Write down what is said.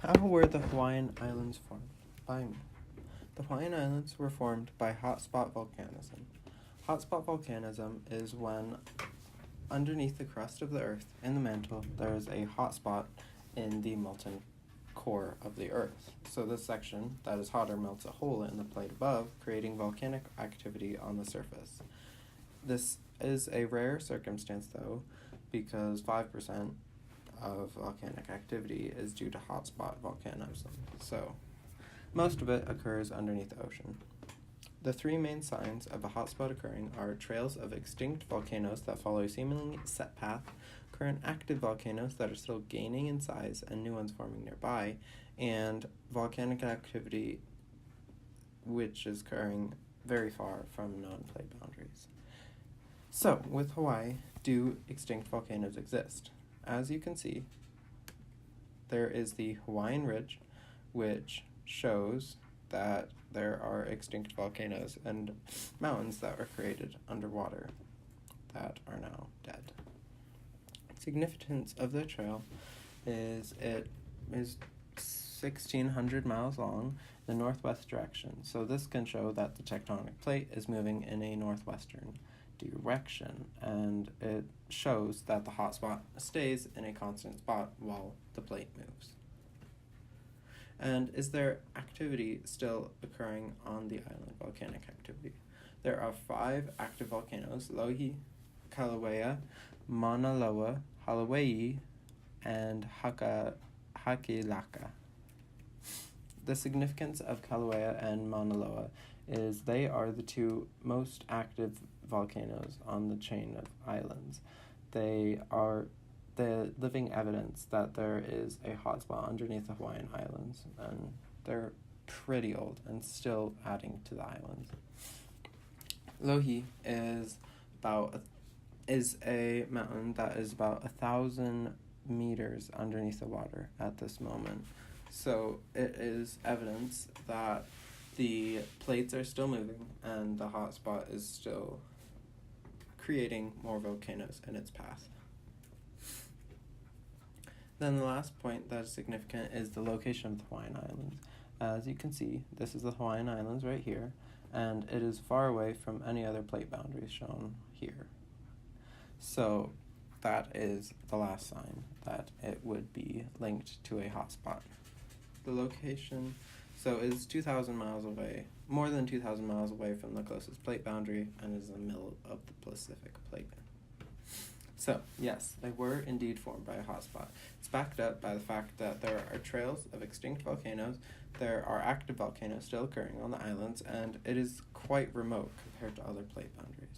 How were the Hawaiian Islands formed? By me. The Hawaiian Islands were formed by hotspot volcanism. Hotspot volcanism is when underneath the crust of the Earth, in the mantle, there is a hotspot in the molten core of the Earth. So this section that is hotter melts a hole in the plate above, creating volcanic activity on the surface. This is a rare circumstance, though, because 5% of volcanic activity is due to hotspot volcanism. So most of it occurs underneath the ocean. The three main signs of a hotspot occurring are trails of extinct volcanoes that follow a seemingly set path, current active volcanoes that are still gaining in size and new ones forming nearby, and volcanic activity which is occurring very far from known plate boundaries. So, with Hawaii, do extinct volcanoes exist? As you can see, there is the Hawaiian Ridge, which shows that there are extinct volcanoes and mountains that were created underwater that are now dead. Significance of the trail is it is 1,600 miles long in the northwest direction. So this can show that the tectonic plate is moving in a northwestern direction, and it shows that the hotspot stays in a constant spot while the plate moves. And is there activity still occurring on the island, volcanic activity? There are 5 active volcanoes: Lohi, Kilauea, Mauna Loa, Hawaii, and Hakelaka. The significance of Kilauea and Mauna Loa is they are the 2 most active volcanoes on the chain of islands. They are the living evidence that there is a hotspot underneath the Hawaiian Islands, and they're pretty old and still adding to the islands. Lohi is a mountain that is about 1,000 meters underneath the water at this moment. So it is evidence that the plates are still moving and the hotspot is still creating more volcanoes in its path. Then the last point that is significant is the location of the Hawaiian Islands. As you can see, this is the Hawaiian Islands right here, and it is far away from any other plate boundaries shown here. So that is the last sign that it would be linked to a hotspot. The location, is 2,000 miles away, more than 2,000 miles away from the closest plate boundary, and is in the middle of the Pacific plate. So, yes, they were indeed formed by a hotspot. It's backed up by the fact that there are trails of extinct volcanoes, there are active volcanoes still occurring on the islands, and it is quite remote compared to other plate boundaries.